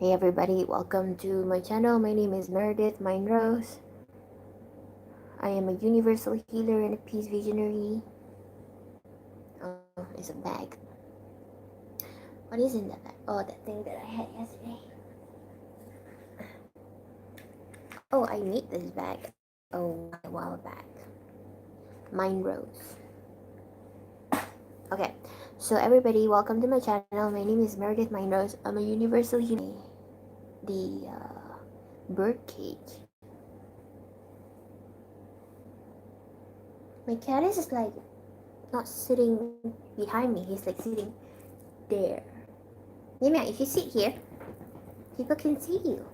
Hey everybody, welcome to my channel. My name is Meredith Rose. I am a universal healer and a peace visionary. Oh, it's a bag. What is in that bag? Oh, that thing that I had yesterday. Oh, I made this bag a while back. Mind Rose. Okay, so everybody, welcome to my channel. My name is Meredith Rose. I'm a universal healer. The bird cage. My cat is just like not sitting behind me. He's like sitting there. Maybe if you sit here, people can see you.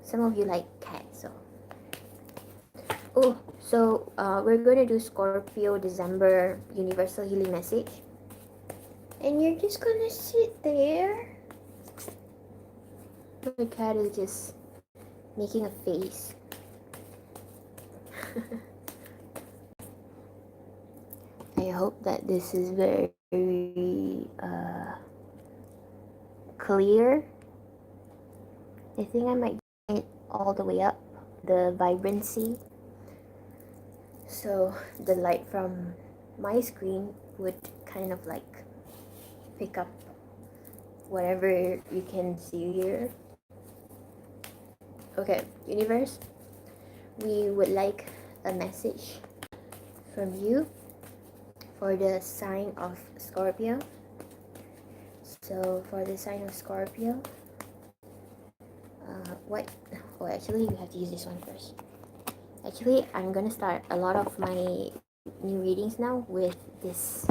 Some of you like cats, so. Oh, so we're gonna do Scorpio December Universal Healing Message, and you're just gonna sit there. My cat is just making a face. I hope that this is very clear. I think I might get it all the way up, the vibrancy, so the light from my screen would kind of like pick up whatever you can see here. Okay, universe, we would like a message from you for the sign of Scorpio. So for the sign of Scorpio, actually we have to use this one first. Actually, I'm gonna start a lot of my new readings now with this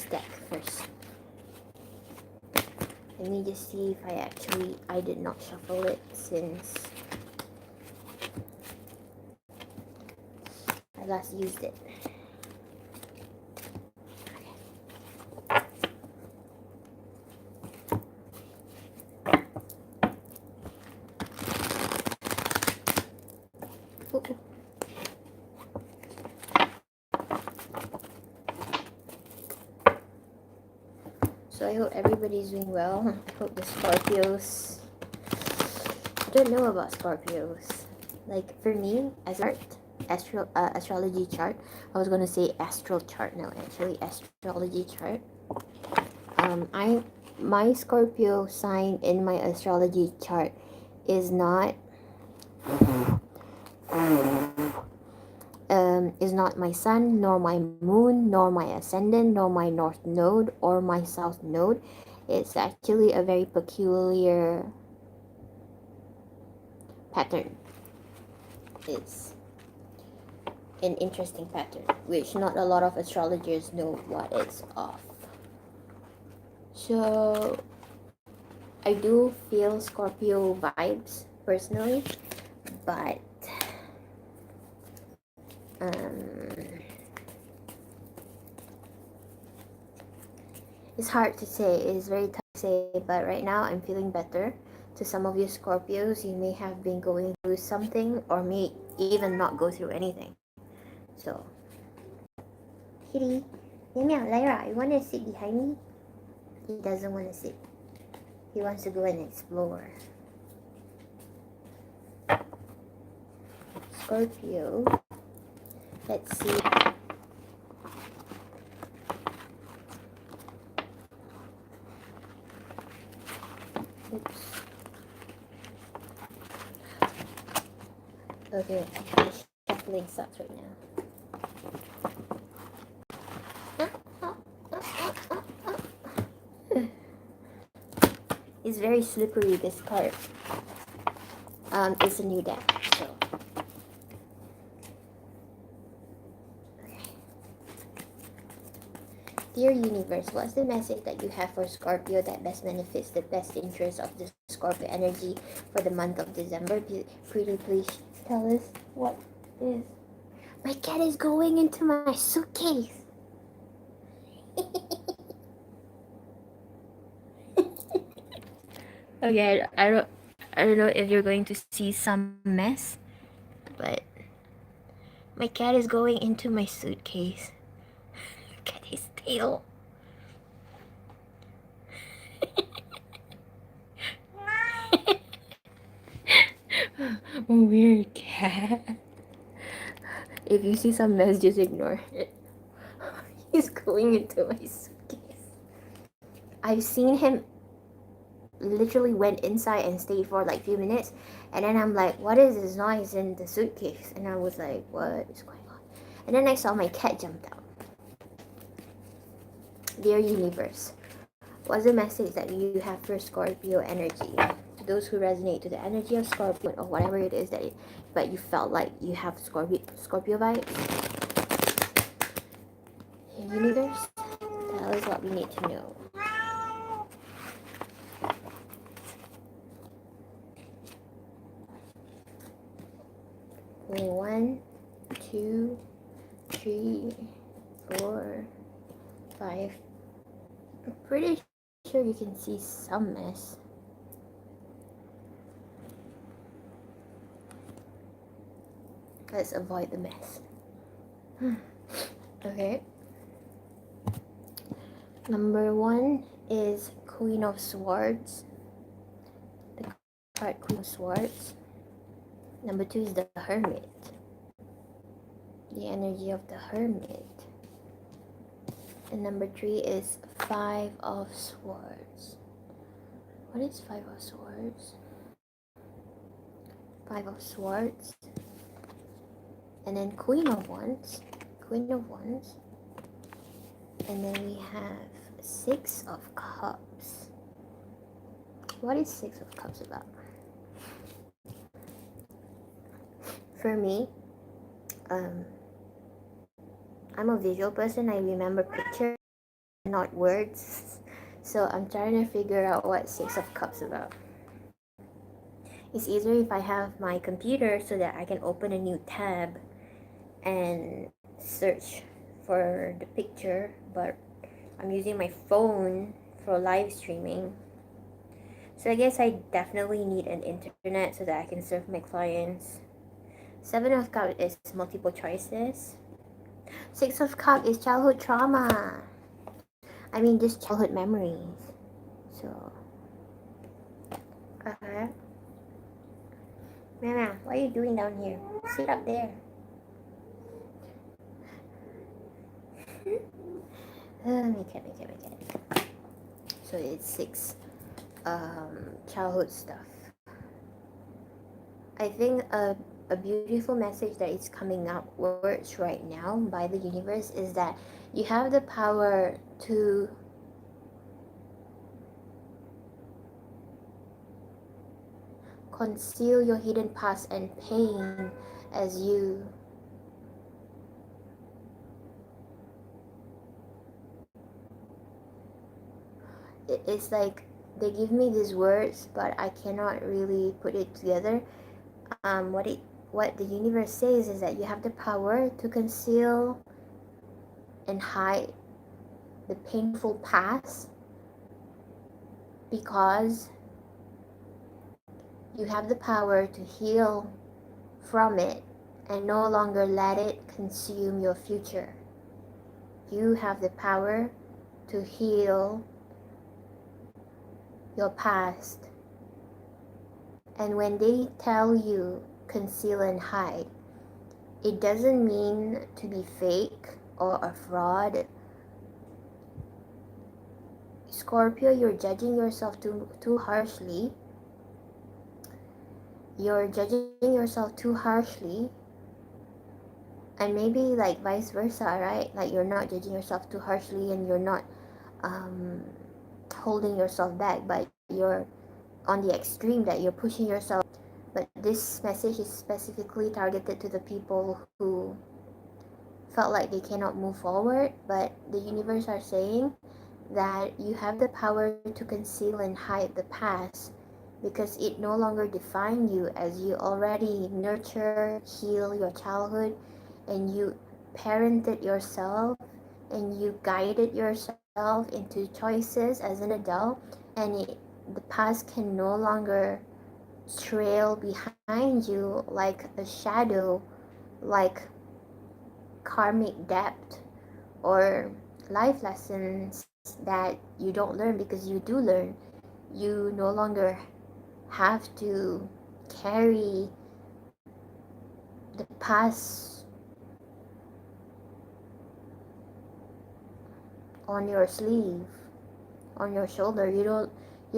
deck first. Let me just see if I did not shuffle it since I last used it. Okay. So I hope everybody's doing well. I hope the Scorpios, I don't know about Scorpios. Like for me, as an astrology chart, I was gonna say astral chart. No, actually astrology chart. My Scorpio sign in my astrology chart is not is not my sun, nor my moon, nor my ascendant, nor my north node, or my south node. It's actually a very peculiar pattern. It's an interesting pattern, which not a lot of astrologers know what it's of. So I do feel Scorpio vibes personally, but it's hard to say. It's very tough to say, but right now I'm feeling better. To some of you Scorpios, you may have been going through something or may even not go through anything. So, Kitty, Lyra, you want to sit behind me? He doesn't want to sit. He wants to go and explore. Scorpio. Let's see. Oops. Okay, shuffling sucks right now. It's very slippery, this card. It's a new deck, so. Okay. Dear Universe, what's the message that you have for Scorpio that best benefits the best interest of the Scorpio energy for the month of December? Pretty please tell us what is. My cat is going into my suitcase. Okay, I don't know if you're going to see some mess, but my cat is going into my suitcase. Look at his tail. Weird cat. If you see some mess, just ignore it. He's going into my suitcase. I've seen him literally went inside and stayed for like few minutes, and then I'm like, what is this noise in the suitcase? And I was like, what is going on? And then I saw my cat jumped out. Dear universe, what's the message that you have for Scorpio energy? To those who resonate to the energy of Scorpio or whatever it is that but you felt like you have Scorpio vibes. Universe, tell us what we need to know. One, two, three, 4, 5. I'm pretty sure you can see some mess. Let's avoid the mess. Okay. Number 1 is Queen of Swords. The card Queen of Swords. Number 2 is the Hermit. The energy of the Hermit. And number 3 is 5 of Swords. What is 5 of Swords? 5 of Swords. And then Queen of Wands. Queen of Wands. And then we have 6 of Cups. What is 6 of Cups about? For me, I'm a visual person. I remember pictures, not words. So I'm trying to figure out what 6 of Cups about. It's easier if I have my computer so that I can open a new tab and search for the picture, but I'm using my phone for live streaming. So I guess I definitely need an internet so that I can serve my clients. 7 of Cups is multiple choices. 6 of Cups is childhood trauma. I mean, just childhood memories. So, Mama, what are you doing down here? Sit up there. Make it. So it's 6 childhood stuff. I think a beautiful message that is coming upwards right now by the universe is that you have the power to conceal your hidden past and pain as you it's like they give me these words but I cannot really put it together. What the universe says is that you have the power to conceal and hide the painful past because you have the power to heal from it and no longer let it consume your future. You have the power to heal your past. And when they tell you conceal and hide, it doesn't mean to be fake or a fraud. Scorpio, you're judging yourself too harshly. You're judging yourself too harshly. And maybe like vice versa, right? Like you're not judging yourself too harshly and you're not holding yourself back, but you're on the extreme that you're pushing yourself. But this message is specifically targeted to the people who felt like they cannot move forward, but the universe are saying that you have the power to conceal and hide the past because it no longer defines you, as you already nurture, heal your childhood, and you parented yourself and you guided yourself into choices as an adult, and the past can no longer trail behind you like a shadow, like karmic debt or life lessons that you don't learn because you do learn. You no longer have to carry the past on your sleeve, on your shoulder. You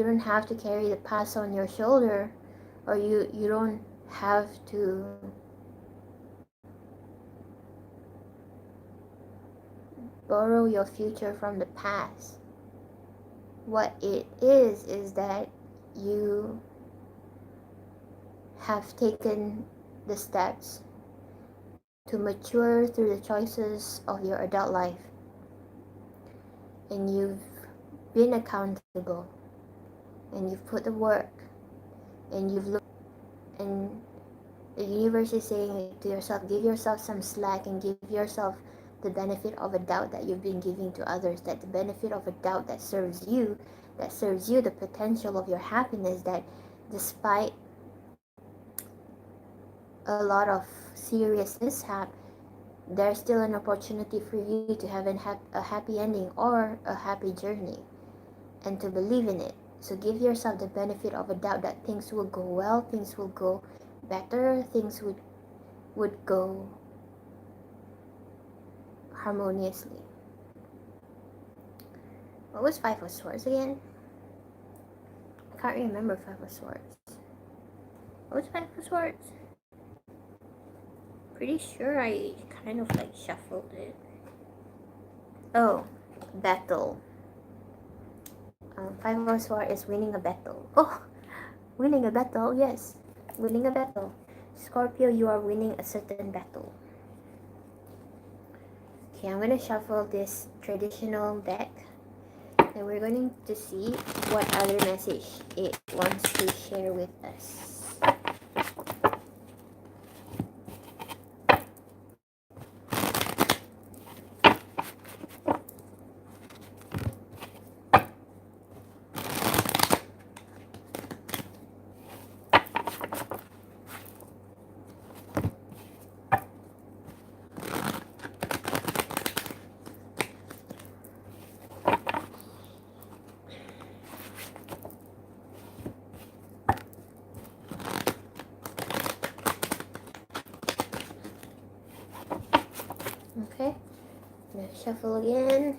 don't have to carry the past on your shoulder, or you don't have to borrow your future from the past. What it is that you have taken the steps to mature through the choices of your adult life, and you've been accountable, and you've put the work, and you've looked, and the universe is saying to yourself, give yourself some slack and give yourself the benefit of a doubt that you've been giving to others, that the benefit of a doubt that serves you, the potential of your happiness, that despite a lot of serious mishap, there's still an opportunity for you to have a happy ending or a happy journey, and to believe in it. So give yourself the benefit of a doubt that things will go well, things will go better, things would go harmoniously. What was Five of Swords again? I can't remember Five of Swords. What was Five of Swords? Pretty sure I kind of like shuffled it. Oh, battle. Five of Swords is winning a battle. Oh, winning a battle, yes. Winning a battle. Scorpio, you are winning a certain battle. Okay, I'm gonna shuffle this traditional deck, and we're going to see what other message it wants to share with us. Okay, I'm gonna shuffle again.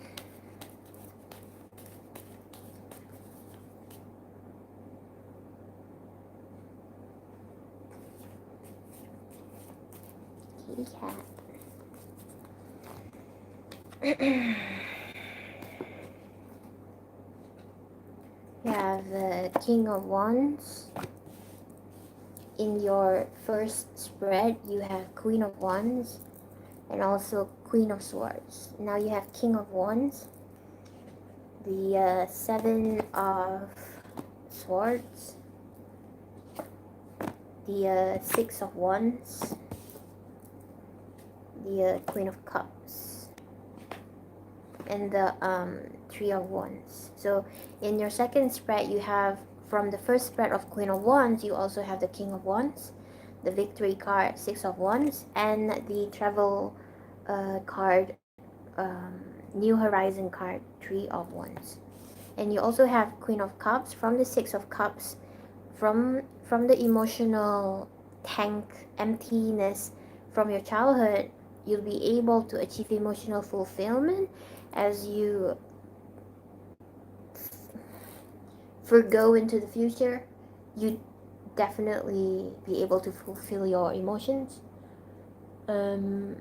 Kitty cat. You have the King of Wands. In your first spread, you have Queen of Wands and also Queen of Swords. Now you have King of Wands, the Seven of Swords, the Six of Wands, the Queen of Cups, and the Three of Wands. So in your second spread, you have, from the first spread of Queen of Wands, you also have the King of Wands, the Victory card, Six of Wands, and the Travel card, New Horizon card, Three of Wands. And you also have Queen of Cups. From the Six of Cups, from the emotional tank emptiness from your childhood, you'll be able to achieve emotional fulfillment as you forgo into the future. You definitely be able to fulfill your emotions. Um,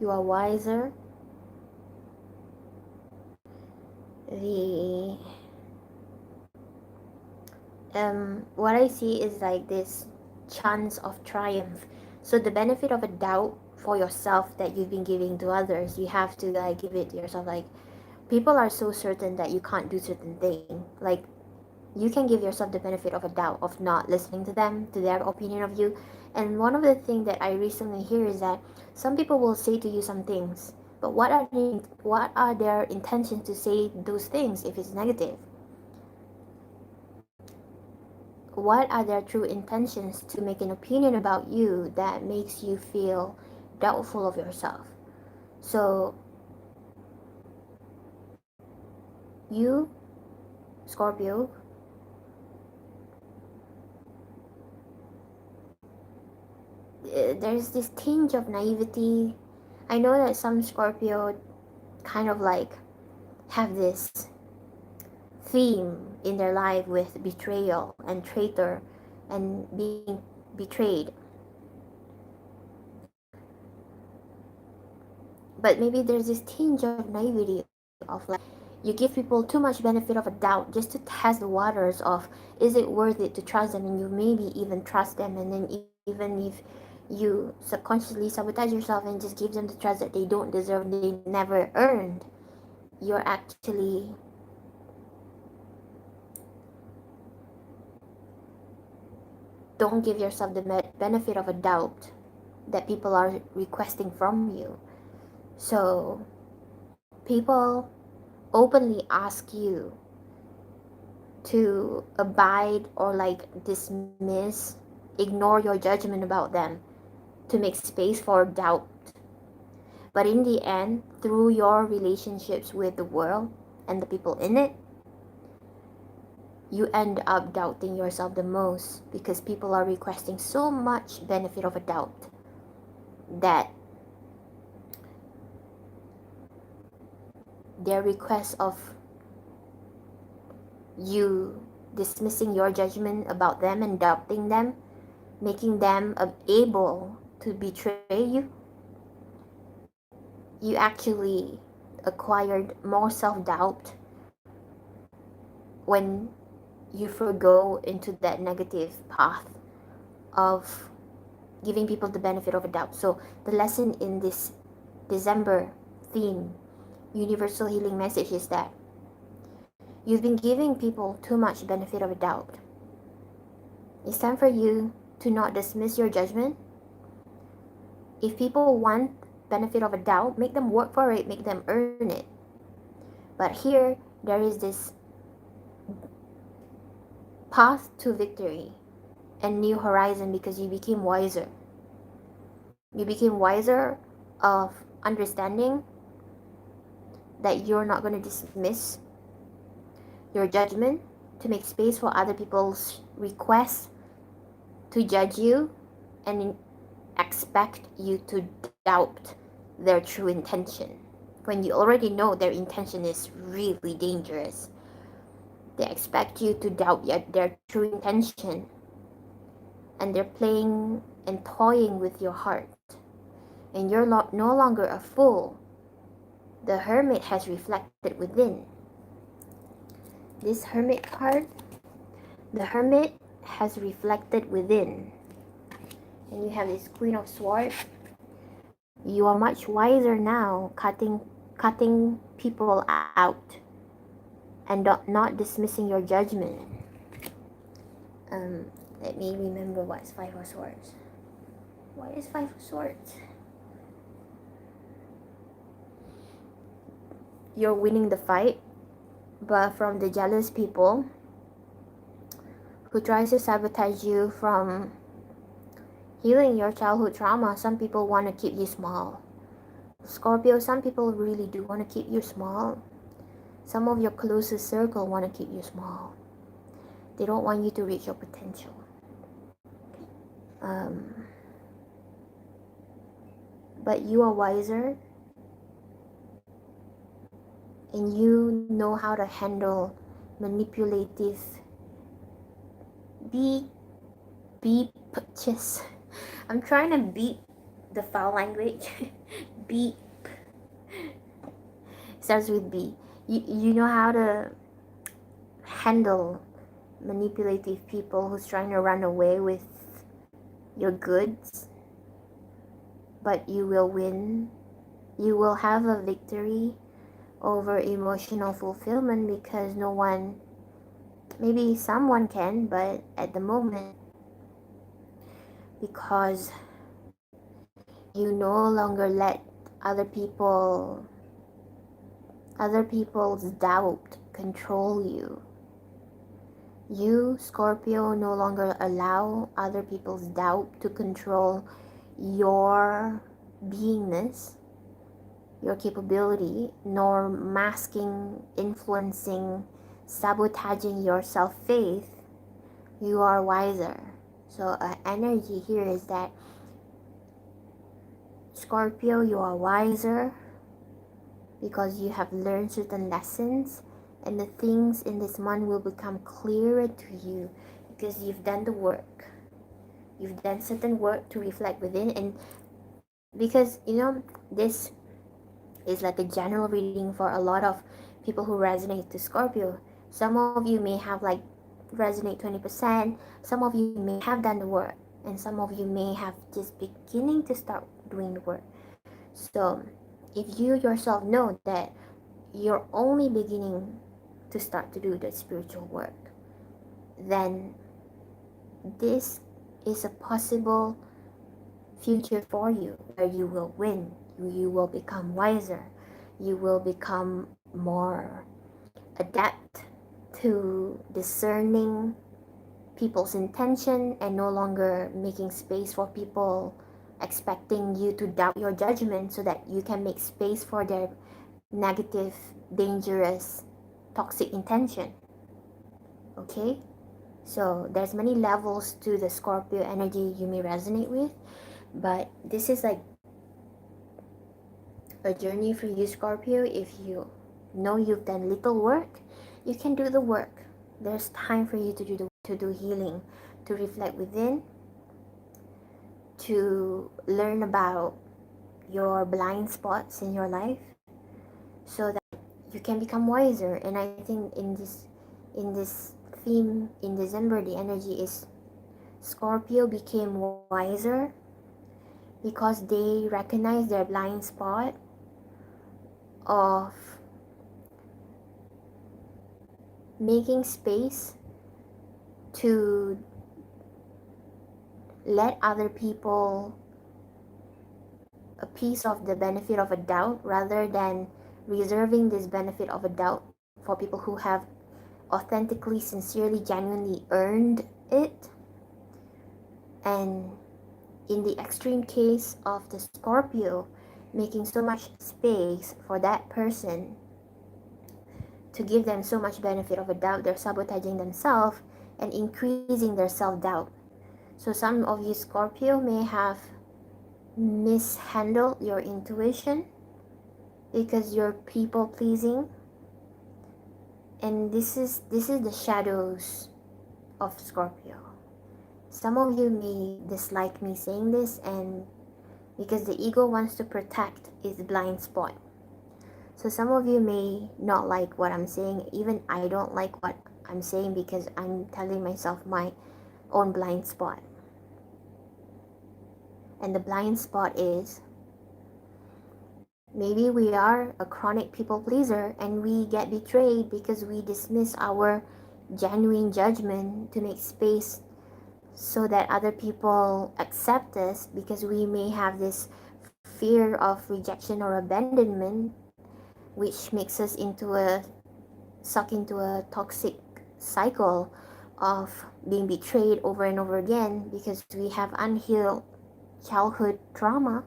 you are wiser. The what I see is like this chance of triumph. So the benefit of a doubt for yourself that you've been giving to others, you have to like give it to yourself. Like, people are so certain that you can't do certain thing. Like, you can give yourself the benefit of a doubt of not listening to them, to their opinion of you. And one of the things that I recently hear is that some people will say to you some things, but what are their intentions to say those things if it's negative? What are their true intentions to make an opinion about you that makes you feel doubtful of yourself? So you Scorpio, there's this tinge of naivety. I know that some Scorpio kind of like have this theme in their life with betrayal and traitor and being betrayed. But maybe there's this tinge of naivety of like you give people too much benefit of a doubt just to test the waters of is it worth it to trust them, and you maybe even trust them, and then even if you subconsciously sabotage yourself and just give them the trust that they don't deserve, they never earned, you're actually don't give yourself the benefit of a doubt that people are requesting from you. So people openly ask you to abide or like dismiss, ignore your judgment about them to make space for doubt. But in the end, through your relationships with the world and the people in it, you end up doubting yourself the most because people are requesting so much benefit of a doubt that their request of you dismissing your judgment about them and doubting them, making them able to betray you, you actually acquired more self-doubt when you forgo into that negative path of giving people the benefit of a doubt. So the lesson in this December theme, universal healing message, is that you've been giving people too much benefit of a doubt. It's time for you to not dismiss your judgment. If people want benefit of a doubt, make them work for it, make them earn it. But here, there is this path to victory and new horizon because you became wiser. You became wiser of understanding that you're not going to dismiss your judgment to make space for other people's requests to judge you and expect you to doubt their true intention when you already know their intention is really dangerous. They expect you to doubt their true intention, and they're playing and toying with your heart, and you're no longer a fool. The hermit has reflected within. This hermit card, the hermit has reflected within. And you have this queen of swords. You are much wiser now, cutting people out and not dismissing your judgment. Let me remember what's Five of Swords. What is Five of Swords? You're winning the fight, but from the jealous people who tries to sabotage you from healing your childhood trauma. Some people want to keep you small. Scorpio, some people really do want to keep you small. Some of your closest circle want to keep you small. They don't want you to reach your potential. But you are wiser, and you know how to handle manipulative beep. I'm trying to beep the foul language. Beep starts with B. You know how to handle manipulative people who's trying to run away with your goods, but you will win. You will have a victory over emotional fulfillment because no one, maybe someone can, but at the moment, because you no longer let other people's doubt control you. You, Scorpio, no longer allow other people's doubt to control your beingness, your capability, nor masking, influencing sabotaging your self-faith, you are wiser. So energy here is that Scorpio, you are wiser because you have learned certain lessons, and the things in this month will become clearer to you because you've done the work. You've done certain work to reflect within, and because this is like a general reading for a lot of people who resonate to Scorpio. Some of you may have like resonate 20%, some of you may have done the work, and some of you may have just beginning to start doing the work. So if you yourself know that you're only beginning to start to do the spiritual work, then this is a possible future for you where you will win, you will become wiser, you will become more adept to discerning people's intention and no longer making space for people expecting you to doubt your judgment so that you can make space for their negative, dangerous, toxic intention. Okay? So there's many levels to the Scorpio energy you may resonate with, but this is like a journey for you, Scorpio. If you know you've done little work, you can do the work. There's time for you to do healing, to reflect within, to learn about your blind spots in your life so that you can become wiser. And I think in this theme in December, the energy is Scorpio became wiser because they recognize their blind spot of making space to let other people a piece of the benefit of a doubt rather than reserving this benefit of a doubt for people who have authentically, sincerely, genuinely earned it. And in the extreme case of the Scorpio, making so much space for that person to give them so much benefit of a doubt, they're sabotaging themselves and increasing their self-doubt. So some of you Scorpio may have mishandled your intuition because you're people pleasing, and this is the shadows of Scorpio. Some of you may dislike me saying this, and because the ego wants to protect its blind spot. So some of you may not like what I'm saying. Even I don't like what I'm saying because I'm telling myself my own blind spot. And the blind spot is maybe we are a chronic people pleaser and we get betrayed because we dismiss our genuine judgment to make space so that other people accept us, because we may have this fear of rejection or abandonment, which makes us suck into a toxic cycle of being betrayed over and over again because we have unhealed childhood trauma.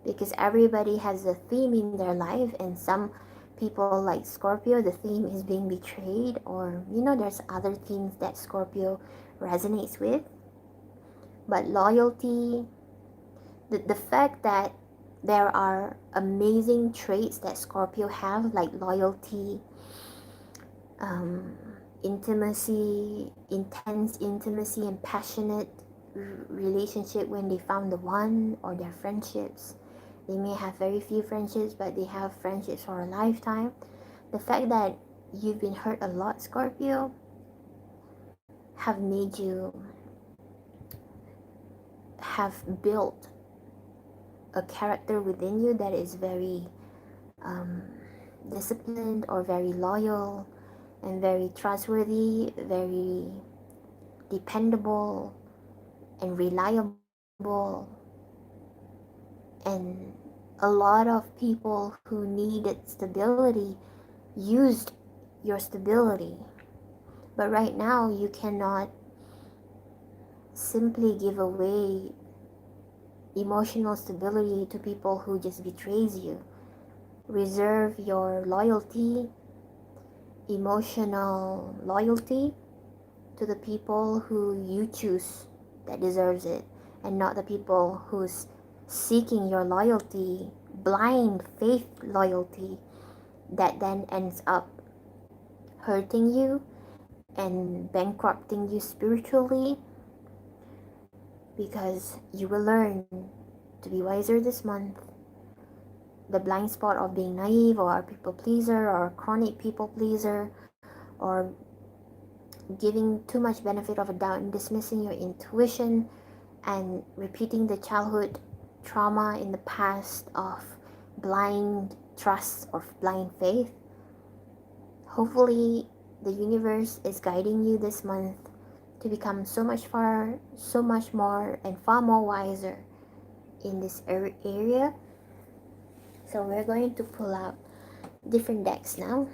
Because everybody has a theme in their life, and some people like Scorpio, the theme is being betrayed, or there's other themes that Scorpio resonates with. But loyalty, the fact that there are amazing traits that Scorpio have, like loyalty, intimacy, intense intimacy, and passionate relationship when they found the one, or their friendships. They may have very few friendships, but they have friendships for a lifetime. The fact that you've been hurt a lot, Scorpio, have made you have built a character within you that is very disciplined, or very loyal, and very trustworthy, very dependable, and reliable. And a lot of people who needed stability used your stability. But right now, you cannot simply give away emotional stability to people who just betrays you. reserve your loyalty, emotional loyalty, to the people who you choose that deserves it, and not the people who's seeking your loyalty, blind faith loyalty, that then ends up hurting you and bankrupting you spiritually, because you will learn to be wiser this month. The blind spot of being naive or a people pleaser or a chronic people pleaser, or giving too much benefit of a doubt and dismissing your intuition and repeating the childhood trauma in the past of blind trust or blind faith. Hopefully the universe is guiding you this month to become so much more and far more wiser in this area. So we're going to pull out different decks now.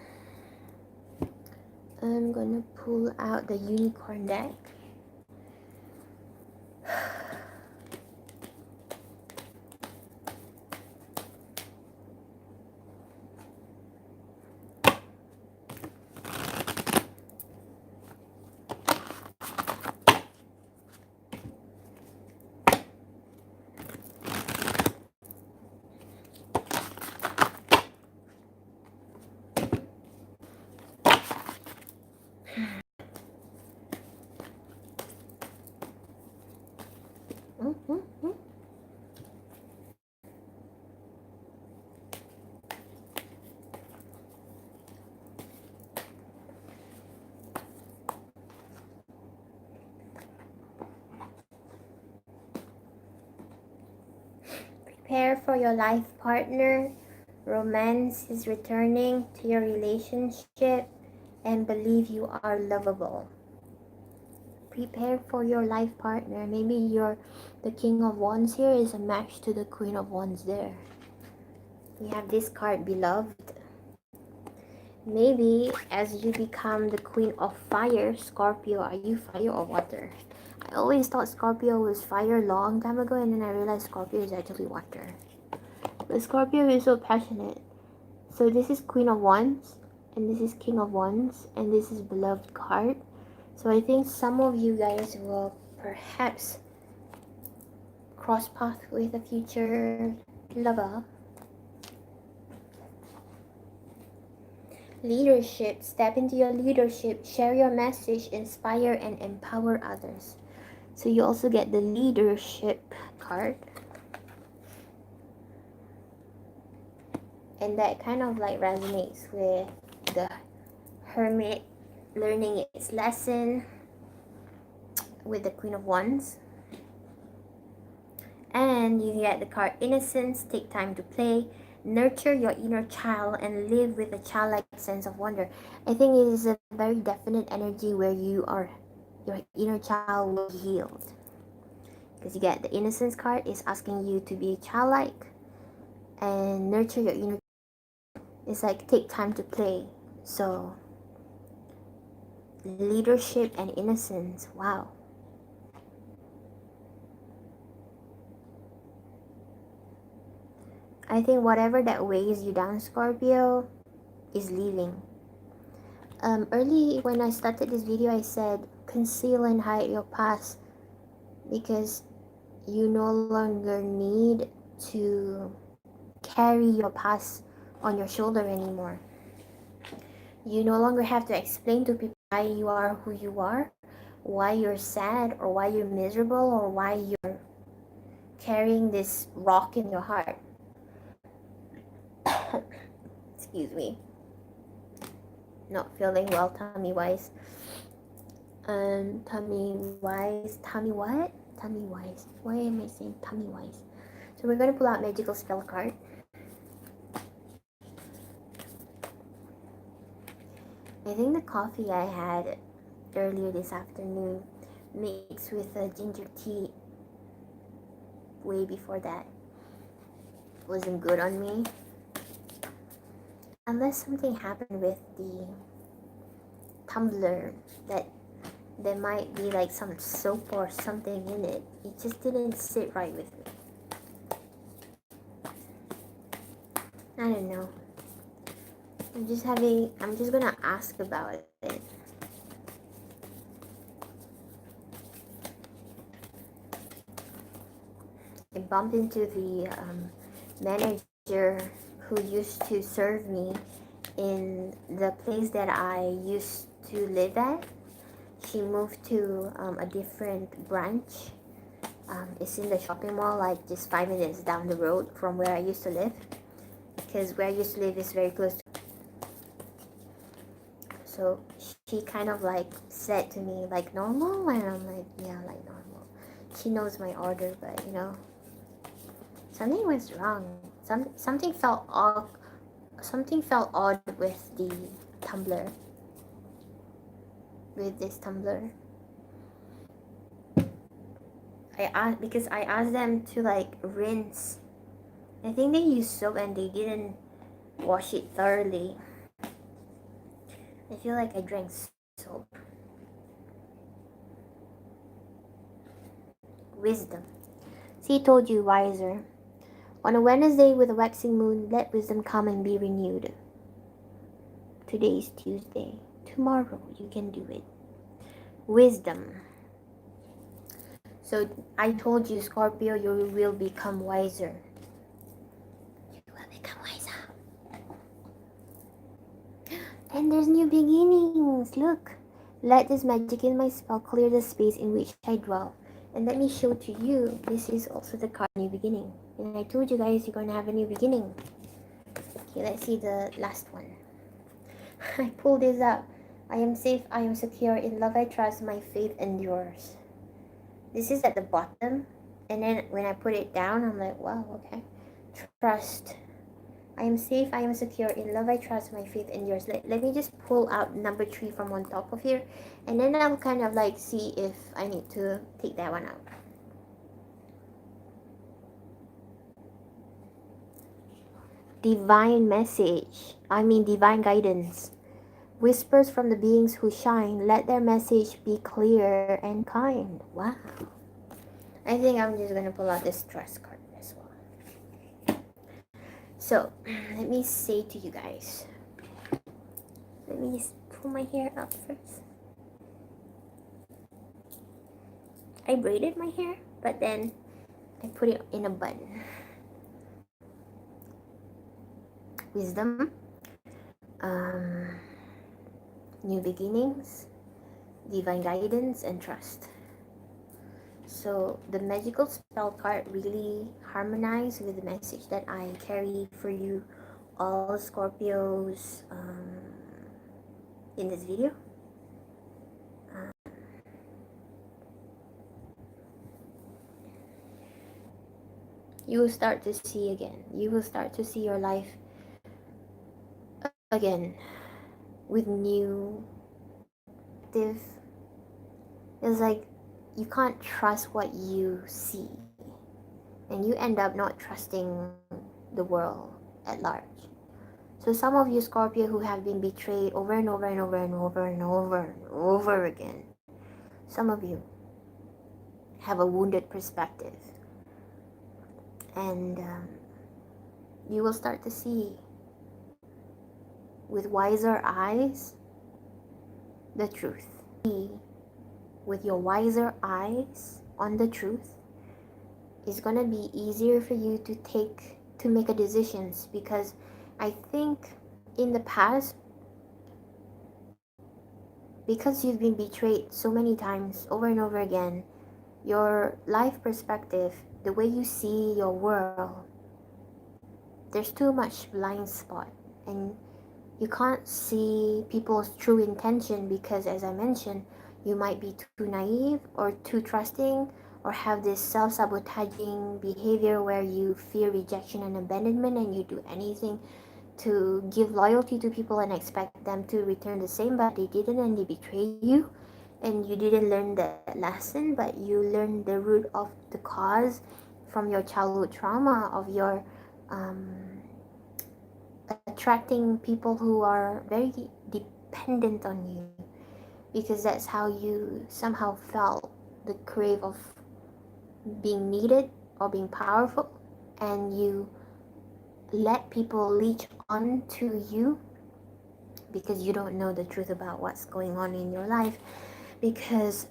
I'm gonna pull out the unicorn deck. Prepare for your life partner. Romance is returning to your relationship, and believe you are lovable. Prepare for your life partner. Maybe the King of Wands here is a match to the Queen of Wands there. We have this card, beloved. Maybe as you become the Queen of Fire, Scorpio, are you fire or water? I always thought Scorpio was fire long time ago, and then I realized Scorpio is actually water. But Scorpio is so passionate. So this is Queen of Wands, and this is King of Wands, and this is beloved card. So I think some of you guys will perhaps cross path with a future lover. Leadership. Step into your leadership. Share your message. Inspire and empower others. So you also get the leadership card. And that kind of like resonates with the Hermit learning its lesson with the Queen of Wands. And you get the card Innocence. Take time to play. Nurture your inner child and live with a childlike sense of wonder. I think it is a very definite energy where your inner child will be healed. Because you get the Innocence card is asking you to be childlike and nurture your inner child. It's like take time to play. So leadership and innocence. Wow. I think whatever that weighs you down, Scorpio, is leaving. Early when I started this video, I said conceal and hide your past, because you no longer need to carry your past on your shoulder anymore. You no longer have to explain to people why you are who you are, why you're sad, or why you're miserable, or why you're carrying this rock in your heart. Excuse me. Not feeling well tummy wise. Tummy wise. Why am I saying tummy wise? So we're going to pull out Magical Spell card. I think the coffee I had earlier this afternoon mixed with a ginger tea way before that wasn't good on me. Unless something happened with the tumbler, that there might be like some soap or something in it. It just didn't sit right with me. I don't know. I'm just gonna ask about it. I bumped into the manager who used to serve me in the place that I used to live at. She moved to a different branch. It's in the shopping mall, like just 5 minutes down the road from where I used to live. Because where I used to live is very close to. So she kind of like said to me like normal, and I'm like, yeah, like normal. She knows my order, but something was wrong. Something felt odd with the tumbler. With this tumbler. I asked them to like rinse. I think they used soap and they didn't wash it thoroughly. I feel like I drank soap. Wisdom. See, told you, wiser. On a Wednesday with a waxing moon, let wisdom come and be renewed. Today is Tuesday. Tomorrow you can do it. Wisdom. So I told you, Scorpio, you will become wiser. You will become wiser. And there's new beginnings. Look. Let this magic in my spell clear the space in which I dwell. And let me show to you, this is also the card New Beginning. And I told you guys you're going to have a new beginning. Okay, let's see the last one. I pulled this up. I am safe, I am secure. In love I trust, my faith endures. This is at the bottom. And then when I put it down, I'm like, wow, okay. Trust. I am safe, I am secure. In love I trust, my faith endures. Let me just pull out number 3 from on top of here. And then I'll kind of like see if I need to take that one out. Divine message. Divine guidance. Whispers from the beings who shine. Let their message be clear and kind. Wow. I think I'm just going to pull out this trust card as well. So, let me say to you guys. Let me just pull my hair up first. I braided my hair, but then I put it in a bun. Wisdom, new beginnings, divine guidance, and trust. So the magical spell card really harmonizes with the message that I carry for you all Scorpios in this video. You will start to see again. You will start to see your life again with new active. It's like you can't trust what you see, and you end up not trusting the world at large. So some of you Scorpio who have been betrayed over and over and over and over and over and over again, some of you have a wounded perspective, and you will start to see with wiser eyes the truth. With your wiser eyes on the truth, it's gonna be easier for you to make a decisions, because I think in the past, because you've been betrayed so many times over and over again, your life perspective, the way you see your world, there's too much blind spot, and you can't see people's true intention, because as I mentioned, you might be too naive or too trusting, or have this self-sabotaging behavior where you fear rejection and abandonment, and you do anything to give loyalty to people and expect them to return the same, but they didn't, and they betray you, and you didn't learn that lesson, but you learned the root of the cause from your childhood trauma of your attracting people who are very dependent on you, because that's how you somehow felt the crave of being needed or being powerful, and you let people leech on to you because you don't know the truth about what's going on in your life, because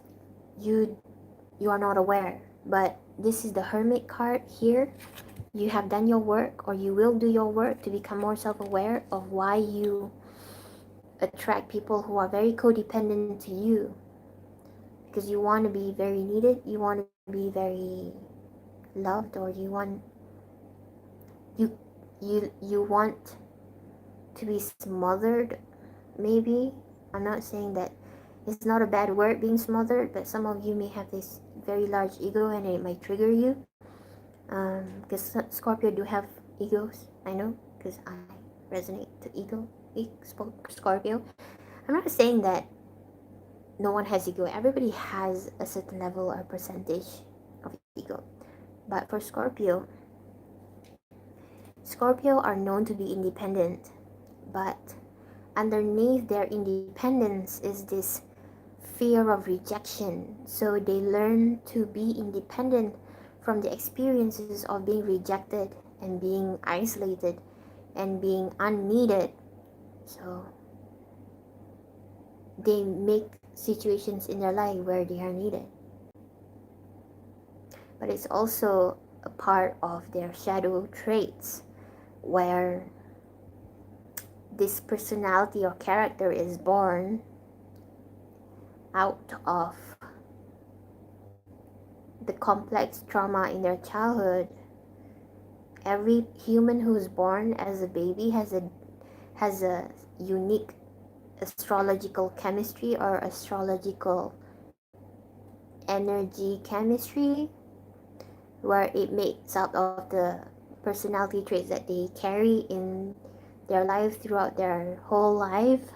you you are not aware. But this is the Hermit card here. You have done your work, or you will do your work to become more self-aware of why you attract people who are very codependent to you, because you want to be very needed, you want to be very loved, or you you want to be smothered, maybe. I'm not saying that it's not a bad word, being smothered, but some of you may have this very large ego and it might trigger you, because Scorpio do have egos, I know, because I resonate to Scorpio. I'm not saying that no one has ego. Everybody has a certain level or percentage of ego. But for Scorpio are known to be independent, but underneath their independence is this fear of rejection. So they learn to be independent from the experiences of being rejected and being isolated and being unneeded. So they make situations in their life where they are needed. But it's also a part of their shadow traits, where this personality or character is born out of the complex trauma in their childhood. Every human who's born as a baby has a unique astrological chemistry or astrological energy chemistry, where it makes up of the personality traits that they carry in their life throughout their whole life.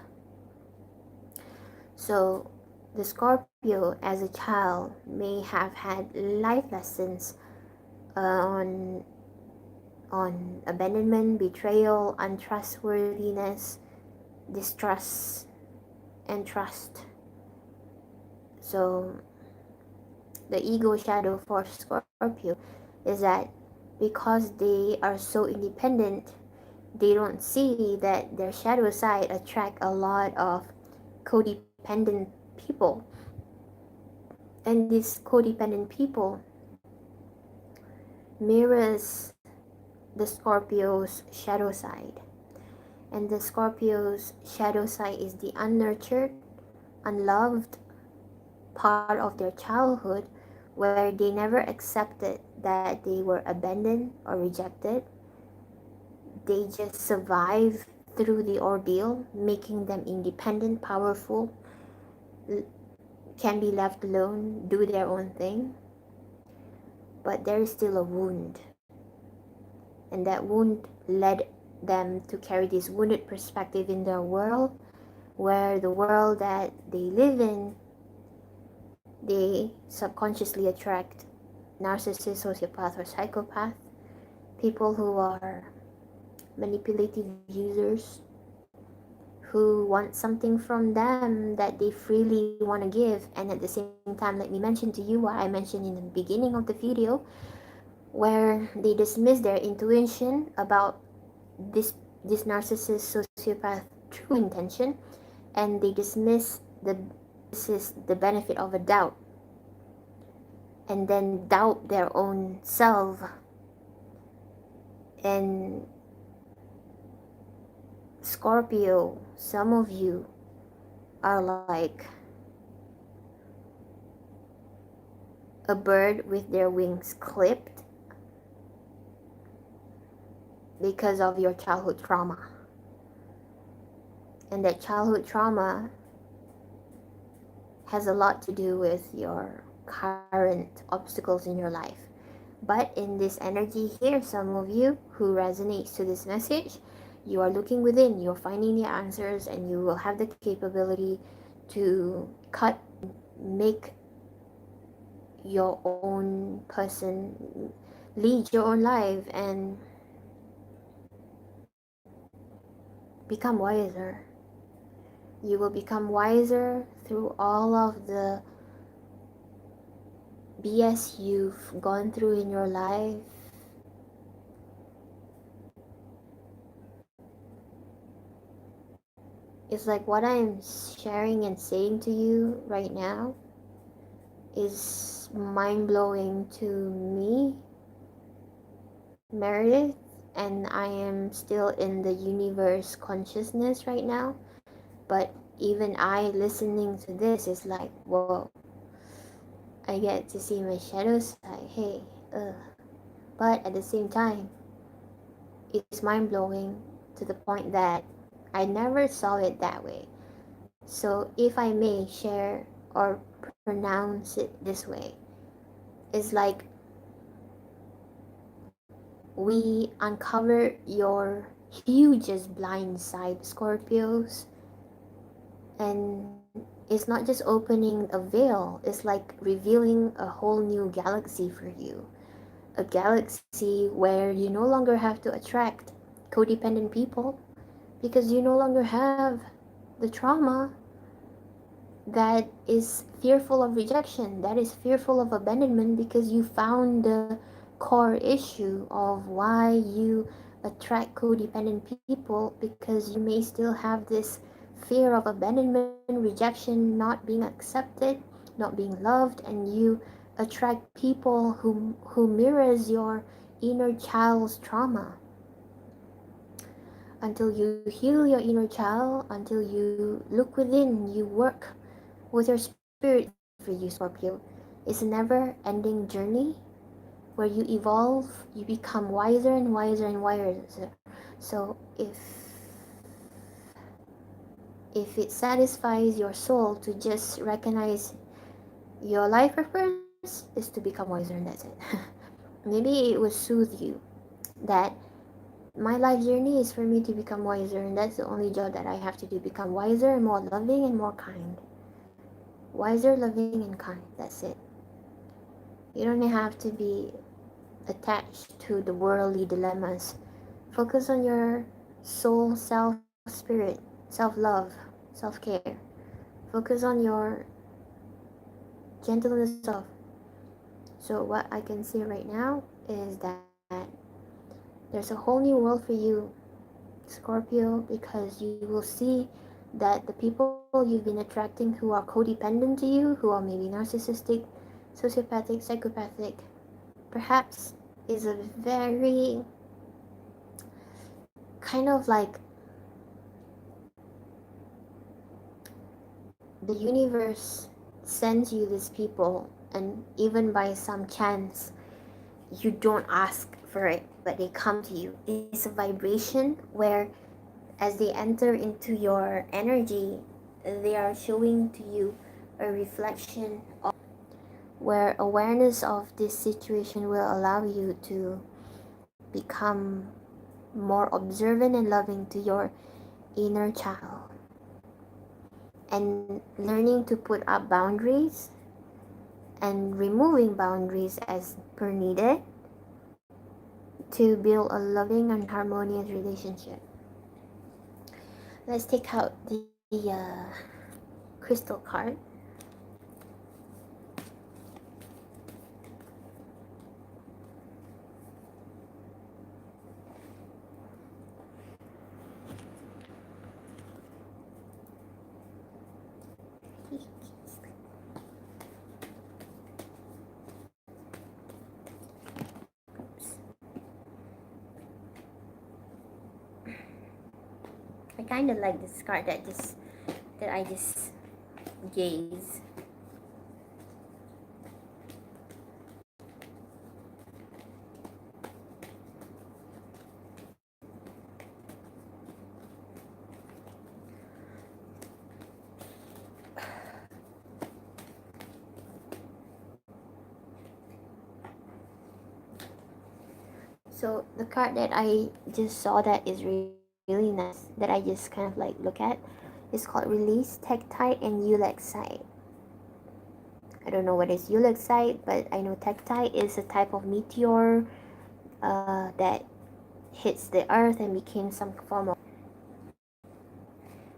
So the Scorpio as a child may have had life lessons on abandonment, betrayal, untrustworthiness, distrust, and trust. So the ego shadow for Scorpio is that because they are so independent, they don't see that their shadow side attract a lot of codependent people. And these codependent people mirrors the Scorpio's shadow side. And the Scorpio's shadow side is the unnurtured, unloved part of their childhood, where they never accepted that they were abandoned or rejected. They just survive through the ordeal, making them independent, powerful, can be left alone, do their own thing. But there is still a wound. And that wound led them to carry this wounded perspective in their world, where the world that they live in, they subconsciously attract narcissists, sociopath, or psychopath, people who are manipulative users, who want something from them that they freely want to give. And at the same time, let me mention to you what I mentioned in the beginning of the video, where they dismiss their intuition about this narcissist, sociopath true intention, and they dismiss this is the benefit of a doubt, and then doubt their own self. And Scorpio, some of you are like a bird with their wings clipped because of your childhood trauma. And that childhood trauma has a lot to do with your current obstacles in your life. But in this energy here, some of you who resonates to this message, you are looking within, you're finding the answers, and you will have the capability to cut, make your own person, lead your own life, and become wiser. You will become wiser through all of the BS you've gone through in your life. It's like what I'm sharing and saying to you right now is mind-blowing to me, Meredith, and I am still in the universe consciousness right now. But even I listening to this is like, whoa, I get to see my shadow side. Hey, but at the same time, it's mind blowing to the point that I never saw it that way. So, if I may share or pronounce it this way, it's like we uncover your hugest blind side, Scorpios, and it's not just opening a veil, it's like revealing a whole new galaxy for you. A galaxy where you no longer have to attract codependent people because you no longer have the trauma that is fearful of rejection, that is fearful of abandonment, because you found the core issue of why you attract codependent people, because you may still have this fear of abandonment, rejection, not being accepted, not being loved, and you attract people who mirrors your inner child's trauma. Until you heal your inner child, until you look within, you work with your spirit for you, Scorpio. It's a never ending journey where you evolve, you become wiser and wiser and wiser. So if it satisfies your soul to just recognize your life purpose is to become wiser and that's it. Maybe it will soothe you that my life journey is for me to become wiser, and that's the only job that I have to do, become wiser and more loving and more kind. Wiser, loving, and kind. That's it. You don't have to be attached to the worldly dilemmas. Focus on your soul, self, spirit, self love, self care. Focus on your gentleness of. So, what I can see right now is that there's a whole new world for you, Scorpio, because you will see that the people you've been attracting who are codependent to you, who are maybe narcissistic, sociopathic, psychopathic, perhaps is a very kind of like the universe sends you these people, and even by some chance, you don't ask for it, but they come to you. It's a vibration where, as they enter into your energy, they are showing to you a reflection of where awareness of this situation will allow you to become more observant and loving to your inner child, and learning to put up boundaries and removing boundaries as per needed to build a loving and harmonious relationship. Let's take out the crystal card. I kind of like this card that I just gaze. So the card that I just saw that is really nice, that I just kind of like look at, is called Release, Tektite, and Ulexite. I don't know what is Ulexite, but I know Tektite is a type of meteor that hits the earth and became some form of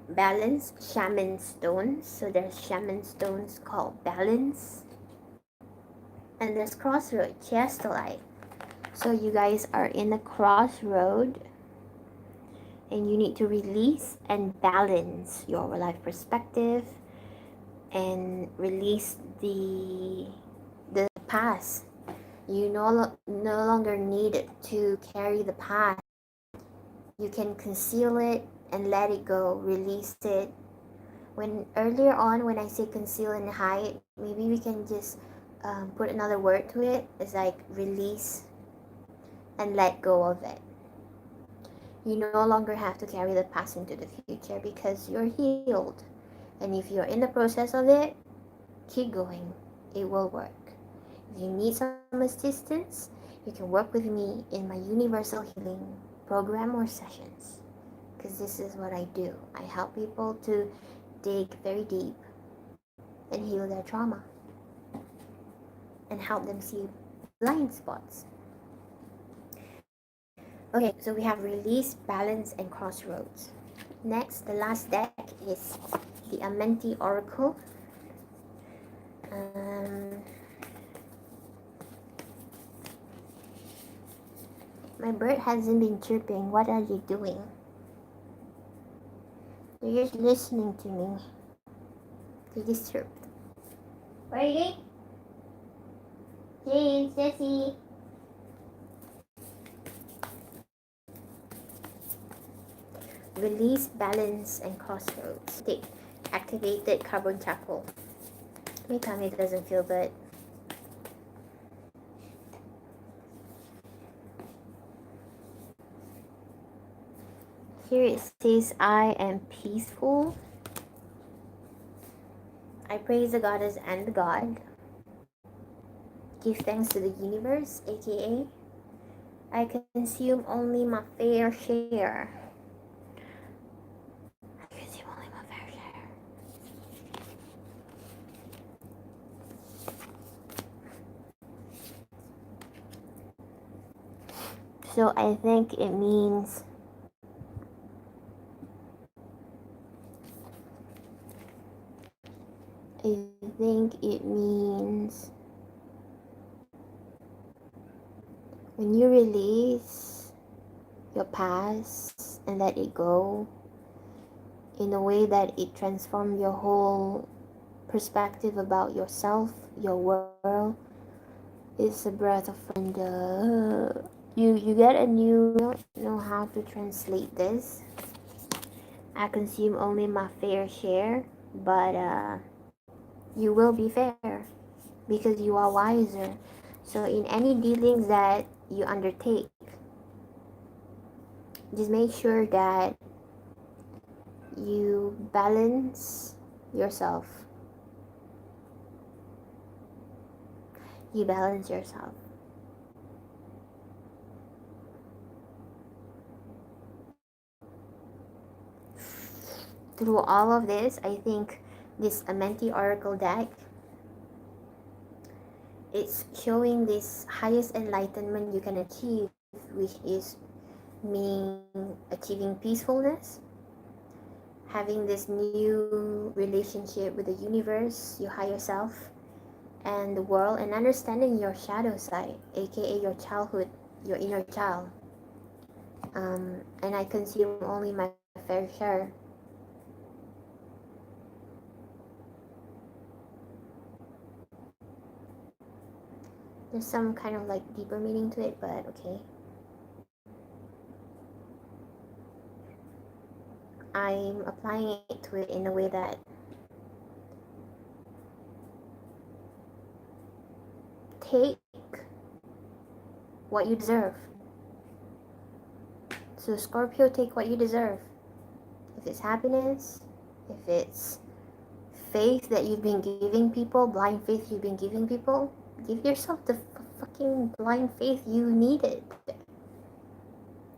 balance shaman stones. So there's shaman stones called balance, and there's crossroad chiastolite. So you guys are in a crossroad and you need to release and balance your life perspective and release the past. You no longer need to carry the past. You can conceal it and let it go, release it. When earlier on, when I say conceal and hide, maybe we can just put another word to it. It's like release and let go of it. You no longer have to carry the past into the future because you're healed. And if you're in the process of it, keep going. It will work. If you need some assistance, you can work with me in my universal healing program or sessions. Because this is what I do. I help people to dig very deep and heal their trauma and help them see blind spots. Okay, so we have release, balance, and crossroads. Next, the last deck is the Amenti Oracle. My bird hasn't been chirping. What are you doing? You're just listening to me. They just chirped. What are you doing? James, Jessie. Release, balance, and crossroads. Take activated carbon charcoal. My tummy doesn't feel good. Here it says, I am peaceful. I praise the goddess and the god. Give thanks to the universe, aka I consume only my fair share. I consume only my fair share. So I think it means when you release your past and let it go in a way that it transforms your whole perspective about yourself, your world, it's a breath of fresh air. You get a new, I don't know how to translate this. I consume only my fair share, but you will be fair because you are wiser. So in any dealings that you undertake, just make sure that you balance yourself. You balance yourself. Through all of this, I think this Amenti Oracle deck, it's showing this highest enlightenment you can achieve, which is meaning achieving peacefulness, having this new relationship with the universe, your higher self, and the world, and understanding your shadow side, aka your childhood, your inner child. And I consume only my fair share. There's some kind of like deeper meaning to it, but okay. I'm applying it to it in a way that take what you deserve. So Scorpio, take what you deserve. If it's happiness, if it's faith that you've been giving people, blind faith you've been giving people, give yourself the fucking blind faith you needed.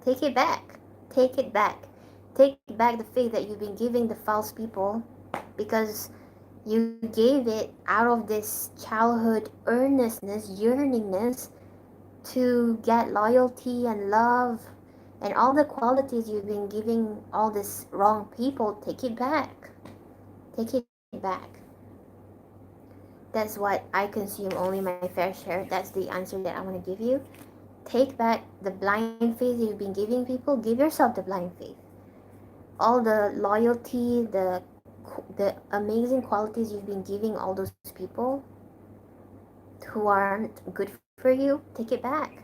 Take it back. Take it back. Take back the faith that you've been giving the false people because you gave it out of this childhood earnestness, yearningness to get loyalty and love and all the qualities you've been giving all these wrong people. Take it back. Take it back. That's what I consume only my fair share. That's the answer that I want to give you. Take back the blind faith you've been giving people. Give yourself the blind faith. all the loyalty, the amazing qualities you've been giving all those people who aren't good for you, take it back.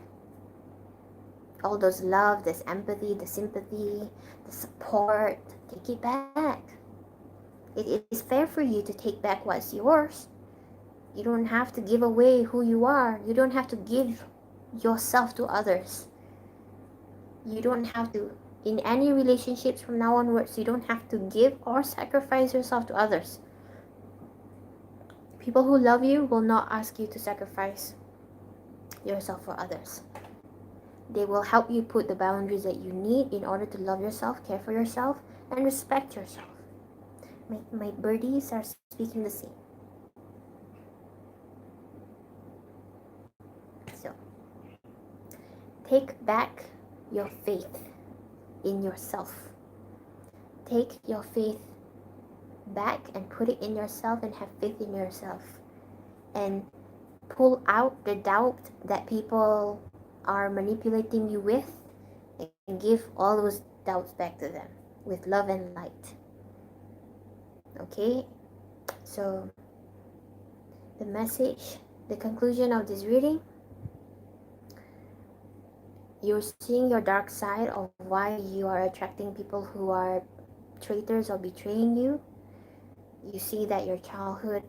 All those love, this empathy, the sympathy, the support, take it back. It is fair for you to take back what's yours. You don't have to give away who you are. You don't have to give yourself to others. You don't have to, in any relationships from now onwards, you don't have to give or sacrifice yourself to others. People who love you will not ask you to sacrifice yourself for others. They will help you put the boundaries that you need in order to love yourself, care for yourself, and respect yourself. My birdies are speaking the same. So, take back your faith in yourself. Take your faith back and put it in yourself and have faith in yourself. And pull out the doubt that people are manipulating you with and give all those doubts back to them with love and light. Okay? So, the message, the conclusion of this reading, you're seeing your dark side of why you are attracting people who are traitors or betraying you. You see that your childhood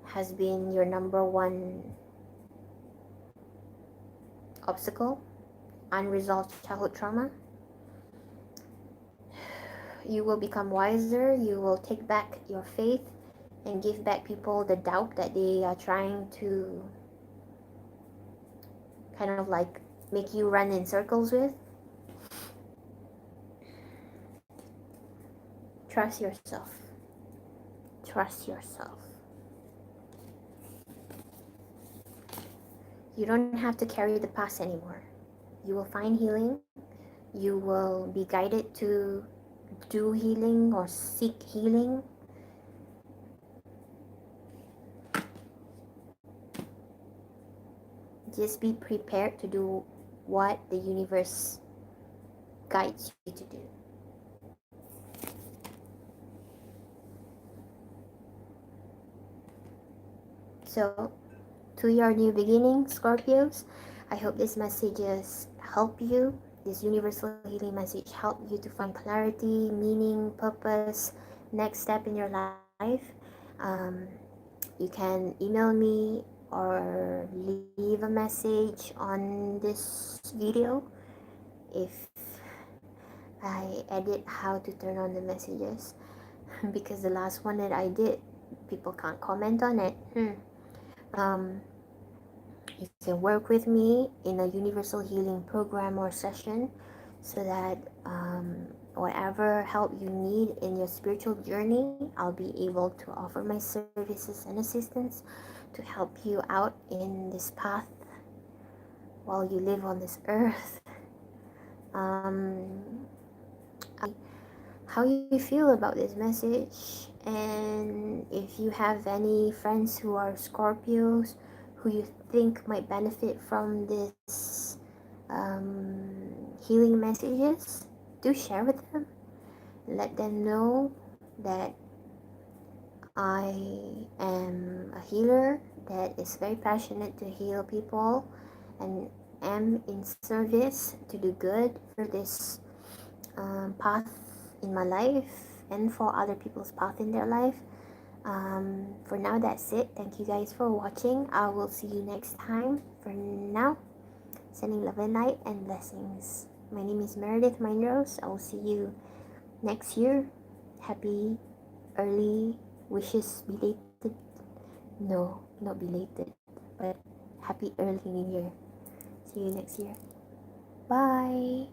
has been your number one obstacle, unresolved childhood trauma. You will become wiser, you will take back your faith and give back people the doubt that they are trying to kind of like make you run in circles with. Trust yourself. Trust yourself. You don't have to carry the past anymore. You will find healing. You will be guided to do healing or seek healing. Just be prepared to do what the universe guides you to do. So, to your new beginning, Scorpios, I hope these messages help you. This universal healing message help you to find clarity, meaning, purpose, next step in your life. You can email me or leave a message on this video if I edit how to turn on the messages because the last one that I did, people can't comment on it. You can work with me in a universal healing program or session so that whatever help you need in your spiritual journey, I'll be able to offer my services and assistance to help you out in this path while you live on this earth. How you feel about this message, and if you have any friends who are Scorpios who you think might benefit from this healing messages, do share with them. Let them know that I am a healer that is very passionate to heal people and am in service to do good for this path in my life and for other people's path in their life. For now, that's it. Thank you guys for watching. I will see you next time. For now, sending love and light and blessings. My name is Meredith Mindrose. I will see you next year. Happy early wishes belated. No, not belated, but happy early new year. See you next year. Bye.